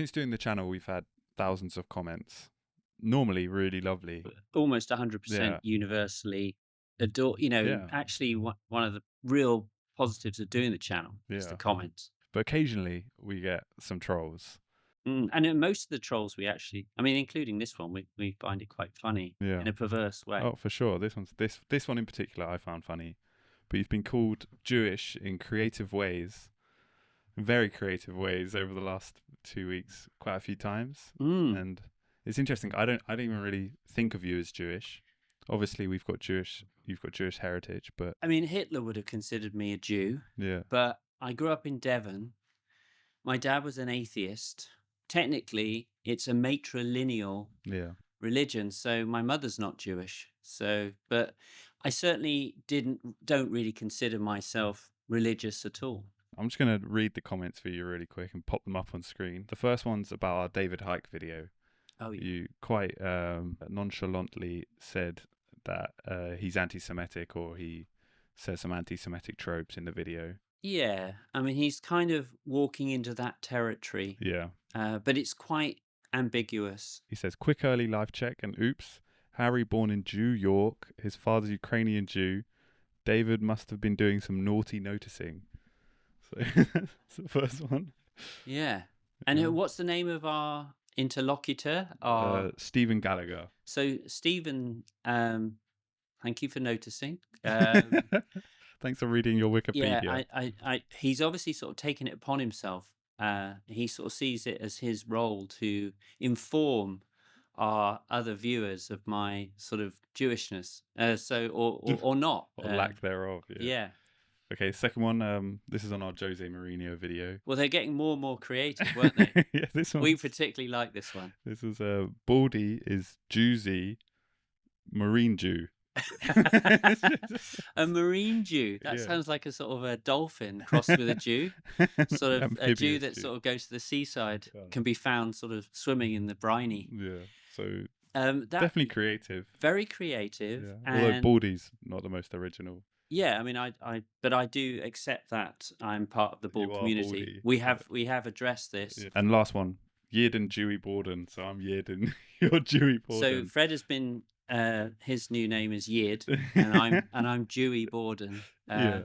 since doing the channel, we've had thousands of comments. Normally, really lovely. Almost 100% Yeah, universally adore. yeah, Actually, one of the real positives of doing the channel is the yeah. comments. But occasionally we get some trolls. And in most of the trolls I mean, including this one, we find it quite funny Yeah. in a perverse way. Oh, for sure. This one in particular I found funny. But you've been called Jewish in creative ways, very creative ways over the last 2 weeks, quite a few times. Mm. And it's interesting. I don't even really think of you as Jewish. Obviously, you've got Jewish heritage, but I mean, Hitler would have considered me a Jew, yeah, but I grew up in Devon. My dad was an atheist. Technically, it's a matrilineal yeah. religion, so my mother's not Jewish. So, but I certainly don't really consider myself religious at all. I'm just gonna read the comments for you really quick and pop them up on screen. The first one's about our David Hike video. Oh yeah. You quite nonchalantly said that he's anti-Semitic, or he says some anti-Semitic tropes in the video. Yeah, I mean, he's kind of walking into that territory, Yeah. but it's quite ambiguous. He says, quick early life check, and oops, Harry born in New York, his father's Ukrainian Jew. David must have been doing some naughty noticing. So that's the first one. Yeah. And Yeah. what's the name of our interlocutor? Stephen Gallagher. So Stephen, thank you for noticing. Thanks for reading your Yeah, Wikipedia. he's obviously sort of taken it upon himself. He sort of sees it as his role to inform our other viewers of my sort of Jewishness. Or not. Or lack thereof. Yeah. Yeah. Okay, second one. This is on our Jose Mourinho video. Well, they're getting more and more creative, weren't they? Yeah, this one. We particularly like this one. This is Baldy is Jewsy, Marine Jew. A marine Jew. That Yeah. sounds like a sort of a dolphin crossed with a Jew. Sort of a Jew Amphibious that Jew. sort of goes to the seaside, Yeah. can be found sort of swimming in the briny. Yeah, so That definitely creative. very creative. Yeah. Although And Baldy's not the most original. yeah, I mean, but I do accept that I'm part of the You Bald are community. Baldy. We have addressed this. Yeah. And last one, Yeardon Jewy Borden. So I'm Yeardon, you're Jewy So Borden. Fred has been his new name is Yeard, and I'm Jewy Borden. Yeah.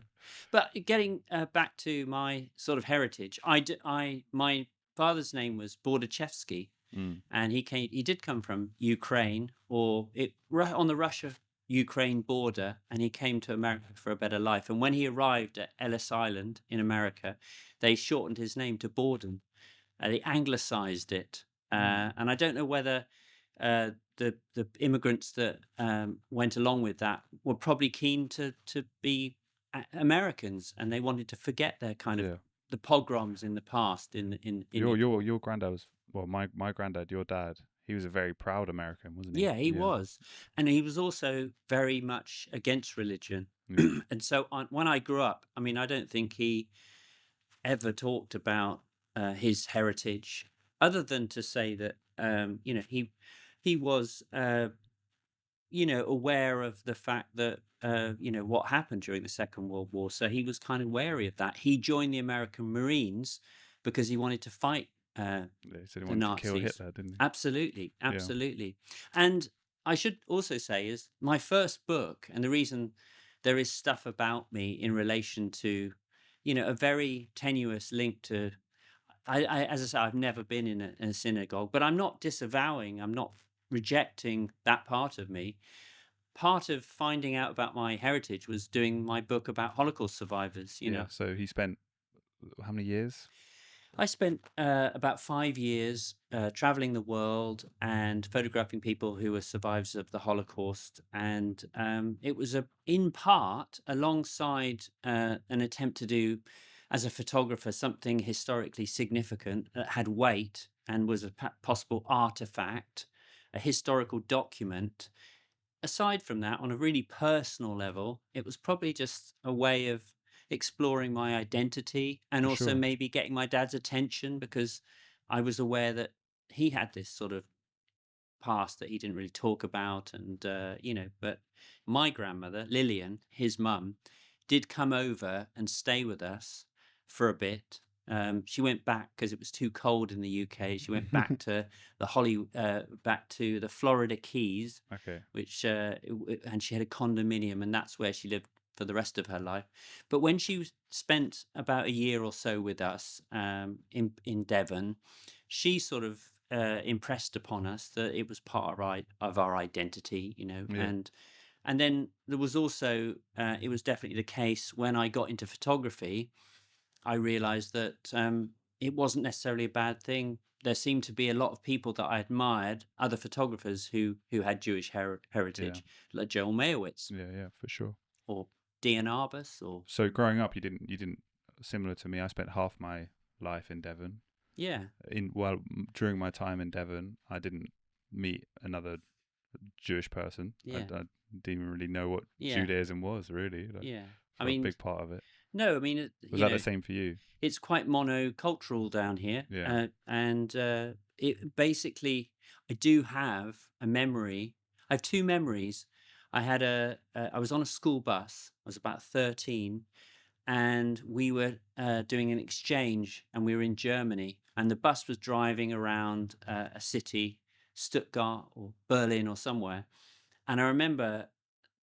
But getting back to my sort of heritage, my father's name was Bordachevsky, and he did come from Ukraine, on the Russia-Ukraine border, and he came to America for a better life. And when he arrived at Ellis Island in America, they shortened his name to Borden. They anglicized it, and I don't know whether the immigrants that went along with that were probably keen to be Americans, and they wanted to forget their kind of Yeah. the pogroms in the past. Your granddad was, well, my granddad, your dad, he was a very proud American, wasn't he? Yeah, he was, and he was also very much against religion. Yeah. And so when I grew up, I mean, I don't think he ever talked about his heritage, other than to say that he was aware of the fact that what happened during the Second World War. So he was kind of wary of that. He joined the American Marines because he wanted to fight Yeah, so he the wanted to kill Nazis. Hitler, didn't he? Absolutely, absolutely. And I should also say is my first book, and the reason there is stuff about me in relation to, a very tenuous link to. As I say, I've never been in a synagogue, but I'm not disavowing. I'm not rejecting that part of me. Part of finding out about my heritage was doing my book about Holocaust survivors. Yeah. So he spent how many years? I spent about 5 years traveling the world and photographing people who were survivors of the Holocaust. And it was in part alongside an attempt to do, as a photographer, something historically significant that had weight and was a possible artifact, a historical document. Aside from that, on a really personal level, it was probably just a way of exploring my identity, and For also sure. maybe getting my dad's attention, because I was aware that he had this sort of past that he didn't really talk about. And but my grandmother Lillian, his mum, did come over and stay with us for a bit, She went back because it was too cold in the UK. She went back to back to the Florida Keys, Okay. which and she had a condominium, and that's where she lived for the rest of her life. But when she spent about a year or so with us in Devon, she sort of impressed upon us that it was part of our identity, Yeah. and then there was also it was definitely the case when I got into photography. I realized that it wasn't necessarily a bad thing. There seemed to be a lot of people that I admired, other photographers who had Jewish Yeah. heritage, like Joel Meyerowitz Yeah. Yeah. For sure. or Dian Arbus, or So growing up, you didn't similar to me. I spent half my life in Devon. yeah, During my time in Devon, I didn't meet another Jewish person. I yeah, didn't even really know what yeah, Judaism was really, like, yeah. I for a mean, big part of it. no, I mean, Was that the same for you? it's quite monocultural down here, Yeah. and it basically, I do have a memory. I have two memories. I was on a school bus. I was about 13, and we were doing an exchange, and we were in Germany, and the bus was driving around a city, Stuttgart or Berlin or somewhere. And I remember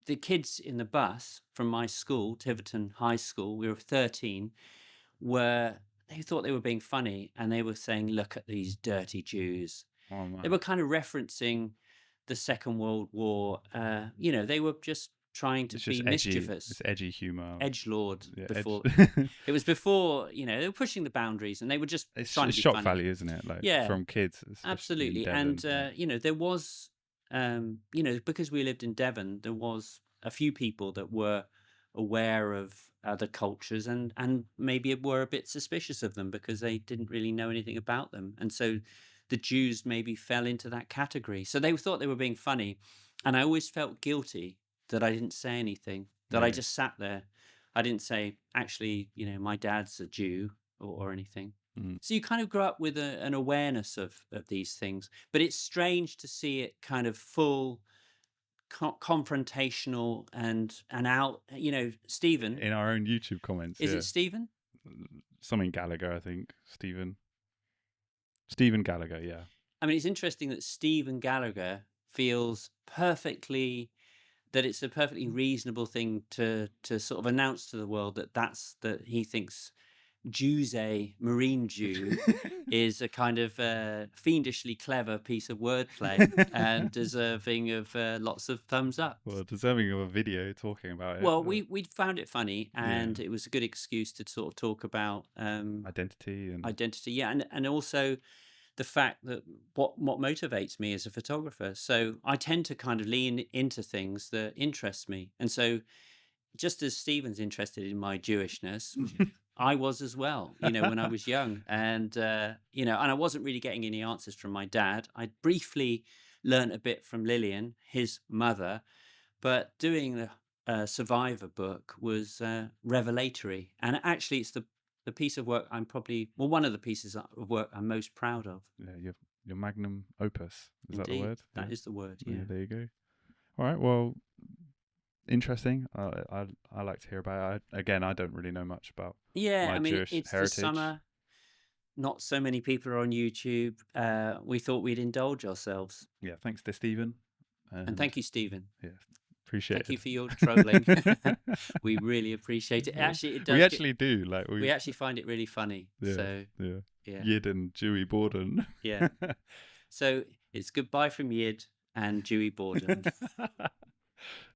the kids in the bus from my school, Tiverton High School, we were 13, were they thought they were being funny, and they were saying, "Look at these dirty Jews." Oh They man, were kind of referencing the Second World War. They were just trying to it's just be edgy. mischievous, It's edgy humor. edgelord. Yeah, edge. Before it was before, they were pushing the boundaries, and they were just trying to It's be shock funny. value, isn't it? Like Yeah, from kids, especially in absolutely. Devon. And Yeah. there was, because we lived in Devon, there was a few people that were aware of other cultures, and maybe were a bit suspicious of them because they didn't really know anything about them. And so the Jews maybe fell into that category. So they thought they were being funny. And I always felt guilty that I didn't say anything, that I Yeah. just sat there. I didn't say, actually, my dad's a Jew, or anything. Mm. So you kind of grow up with an awareness of these things, but it's strange to see it kind of full confrontational and out. Stephen, In our own YouTube comments, is yeah. it Stephen? Something Gallagher, I think. Stephen Gallagher, yeah. I mean, it's interesting that Stephen Gallagher feels perfectly that it's a perfectly reasonable thing to sort of announce to the world that he thinks Jews, a marine Jew, is a kind of fiendishly clever piece of wordplay and deserving of lots of thumbs up. Well, deserving of a video talking about it. Well, we found it funny, and Yeah. it was a good excuse to sort of talk about Identity and identity, yeah, and also the fact that what motivates me as a photographer. So I tend to kind of lean into things that interest me, and so just as Stephen's interested in my Jewishness, I was as well, when I was young. And I wasn't really getting any answers from my dad. I briefly learnt a bit from Lillian, his mother, but doing the Survivor book was revelatory. And actually, it's the piece of work one of the pieces of work I'm most proud of. yeah, your magnum opus. Is that the Indeed, word? that Yeah. is the word, Yeah, yeah. there you go. All right. Well, interesting. I like to hear about it. Again, I don't really know much about Yeah, my I mean, Jewish it's the heritage. summer. Not so many people are on YouTube. We thought we'd indulge ourselves. Yeah. Thanks to Stephen. And thank you, Stephen. Yeah, appreciate Thank you it. for your trolling. We really appreciate it. Actually, it does. We actually do. Like We actually find it really funny. Yeah. So Yeah. yeah, Yid and Jewy Borden. yeah. So it's goodbye from Yid and Dewey Borden.